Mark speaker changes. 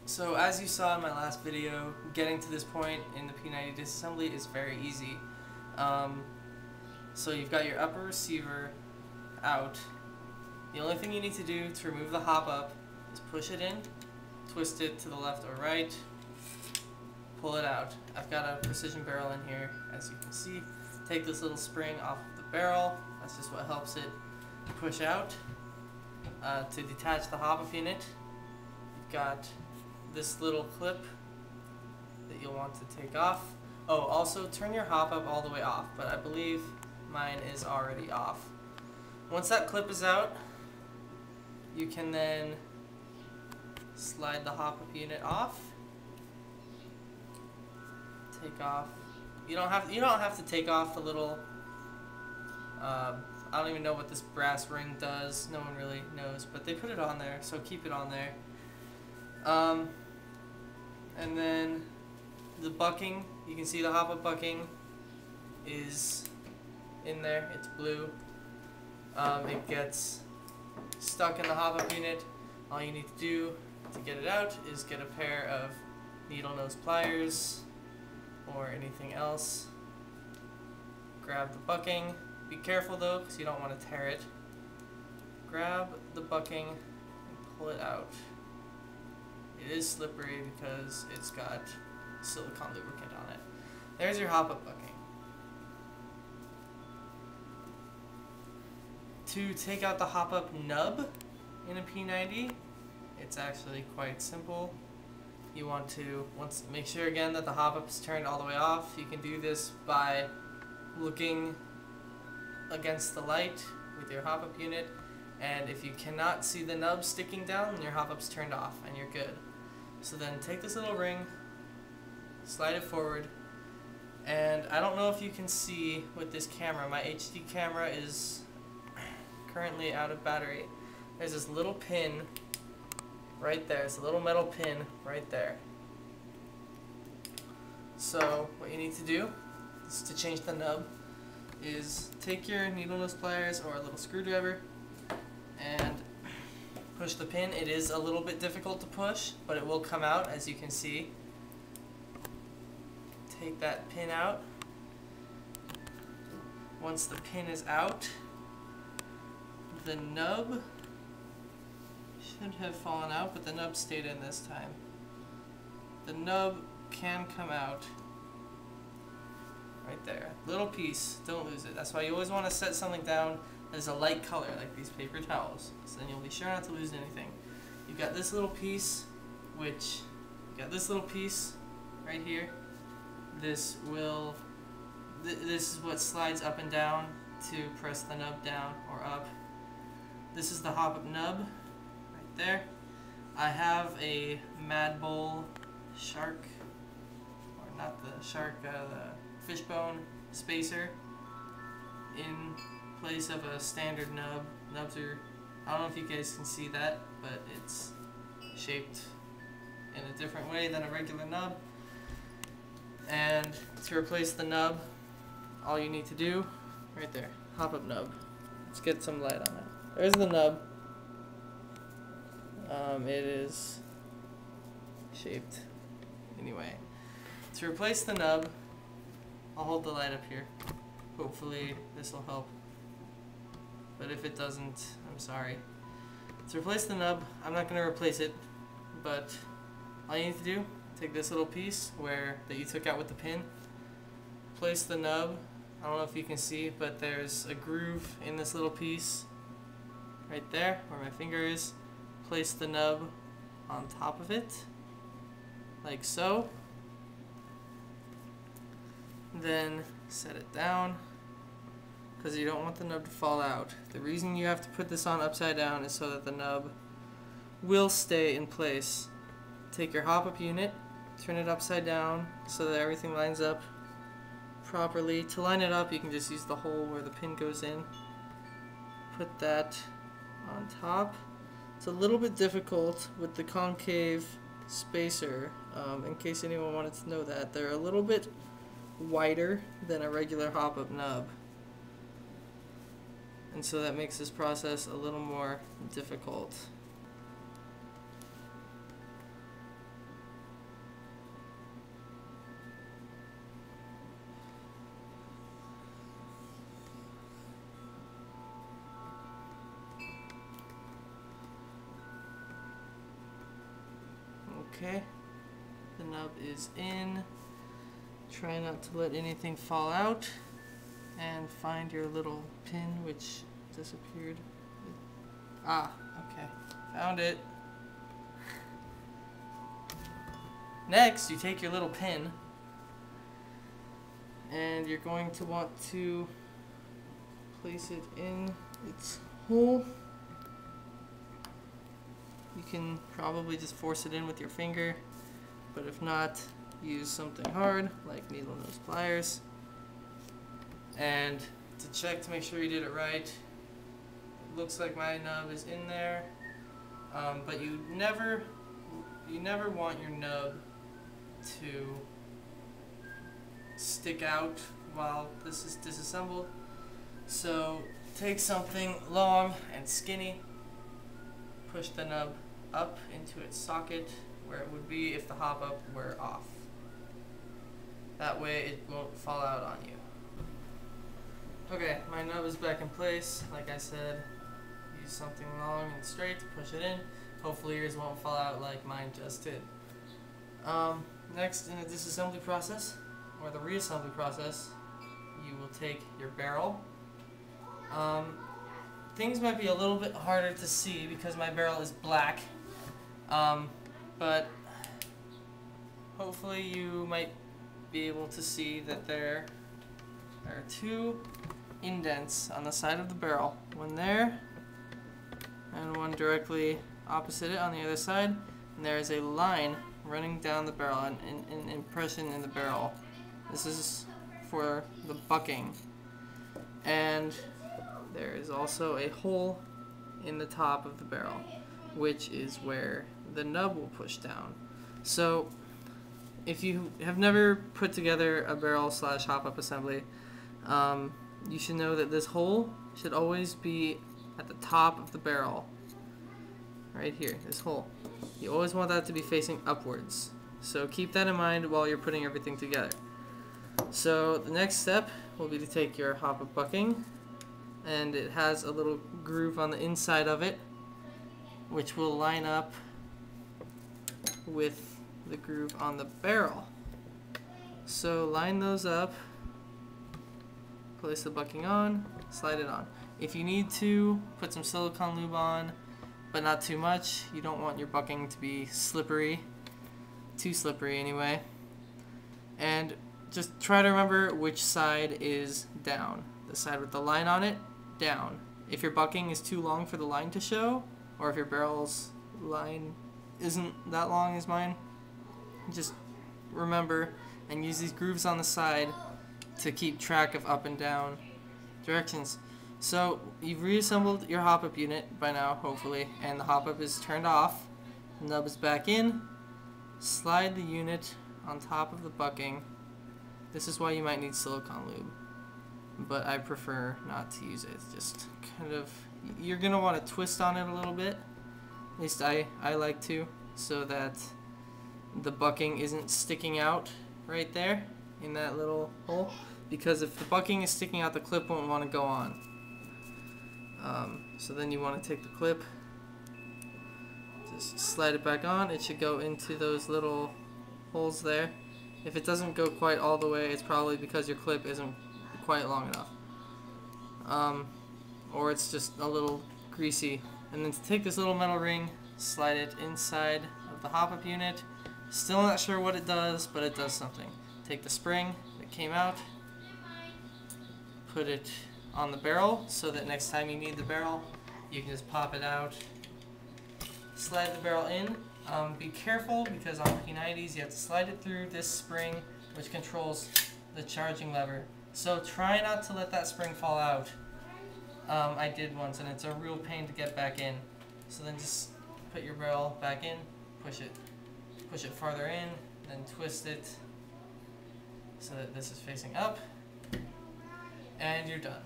Speaker 1: So as you saw in my last video, getting to this point in the P90 disassembly is very easy. So you've got your upper receiver out. The only thing you need to do to remove the hop up is push it in, twist it to the left or right, pull it out. I've got a precision barrel in here, as you can see. Take this little spring off of the barrel. That's just what helps it push out. To detach the hop up unit, you've got this little clip that you'll want to take off. Oh, also turn your hop up all the way off, but I believe mine is already off. Once that clip is out, you can then slide the hop up unit off. Take off. You don't have to take off the little I don't even know what this brass ring does. No one really knows, but they put it on there, so keep it on there. And then the bucking, you can see the hop-up bucking is in there. It's blue. It gets stuck in the hop-up unit. All you need to do to get it out is get a pair of needle nose pliers or anything else. Grab the bucking. Be careful though, because you don't want to tear it. Grab the bucking and pull it out. It is slippery because it's got silicone lubricant on it. There's your hop-up bucking. To take out the hop-up nub in a P90, it's actually quite simple. You want to make sure again that the hop-up is turned all the way off. You can do this by looking against the light with your hop-up unit, and if you cannot see the nub sticking down, then your hop-up's turned off and you're good. So then take this little ring, slide it forward, and I don't know if you can see with this camera, my HD camera is currently out of battery. There's this little pin right there. It's a little metal pin right there. So what you need to do is to change the nub is take your needle nose pliers or a little screwdriver and push the pin. It is a little bit difficult to push, but it will come out, as you can see. Take that pin out. Once the pin is out, the nub should have fallen out, but the nub stayed in this time. The nub can come out right there. Little piece, don't lose it. That's why you always want to set something down as a light color, like these paper towels. So then you'll be sure not to lose anything. You've got this little piece, right here. This is what slides up and down to press the nub down or up. This is the hop-up nub, right there. I have a Mad Bull shark, or not the shark, the fishbone spacer in place of a standard nub. Nubs are, I don't know if you guys can see that, but it's shaped in a different way than a regular nub. And to replace the nub, all you need to do, right there, hop-up nub. Let's get some light on it. There's the nub. It is shaped anyway. To replace the nub, I'll hold the light up here. Hopefully this will help. But if it doesn't, I'm sorry. To replace the nub, I'm not going to replace it, but all you need to do, take this little piece that you took out with the pin, place the nub. I don't know if you can see, but there's a groove in this little piece right there where my finger is. Place the nub on top of it, like so. Then set it down, because you don't want the nub to fall out. The reason you have to put this on upside down is so that the nub will stay in place. Take your hop-up unit, turn it upside down so that everything lines up properly. To line it up, you can just use the hole where the pin goes in. Put that on top. It's a little bit difficult with the concave spacer, in case anyone wanted to know that. They're a little bit wider than a regular hop-up nub. And so that makes this process a little more difficult. Okay, the nub is in. Try not to let anything fall out. And find your little pin, which disappeared. Ah, okay, found it. Next, you take your little pin and you're going to want to place it in its hole. You can probably just force it in with your finger, but if not, use something hard like needle nose pliers. And to check to make sure you did it right, it looks like my nub is in there, but you never want your nub to stick out while this is disassembled. So take something long and skinny, push the nub up into its socket where it would be if the Hopup were off. That way it won't fall out on you. Okay, my nub is back in place. Like I said, use something long and straight to push it in. Hopefully yours won't fall out like mine just did. Next in the disassembly process, or the reassembly process, you will take your barrel. Things might be a little bit harder to see because my barrel is black, but hopefully you might be able to see that there are two indents on the side of the barrel. One there, and one directly opposite it on the other side. And there is a line running down the barrel, an impression in the barrel. This is for the bucking. And there is also a hole in the top of the barrel, which is where the nub will push down. So if you have never put together a barrel / Hopup assembly, you should know that this hole should always be at the top of the barrel. Right here, this hole. You always want that to be facing upwards. So keep that in mind while you're putting everything together. So the next step will be to take your Hopup bucking, and it has a little groove on the inside of it, which will line up with the groove on the barrel. So line those up, place the bucking on, slide it on. If you need to, put some silicone lube on, but not too much. You don't want your bucking to be slippery, too slippery anyway. And just try to remember which side is down. The side with the line on it, down. If your bucking is too long for the line to show, or if your barrel's line isn't that long as mine, just remember and use these grooves on the side to keep track of up and down directions. So you've reassembled your Hopup unit by now, hopefully, and the Hopup is turned off. The nub is back in. Slide the unit on top of the bucking. This is why you might need silicone lube, but I prefer not to use it. It's just kind of, you're gonna want to twist on it a little bit. At least I like to, so that the bucking isn't sticking out right there in that little hole. Because if the bucking is sticking out, the clip won't want to go on. So then you want to take the clip, just slide it back on. It should go into those little holes there. If it doesn't go quite all the way, it's probably because your clip isn't quite long enough. Or it's just a little greasy. And then to take this little metal ring, slide it inside of the Hopup unit. Still not sure what it does, but it does something. Take the spring that came out, put it on the barrel so that next time you need the barrel, you can just pop it out, slide the barrel in. Be careful because on P90s you have to slide it through this spring which controls the charging lever. So try not to let that spring fall out. I did once and it's a real pain to get back in. So then just put your barrel back in, push it farther in, then twist it so that this is facing up, and you're done.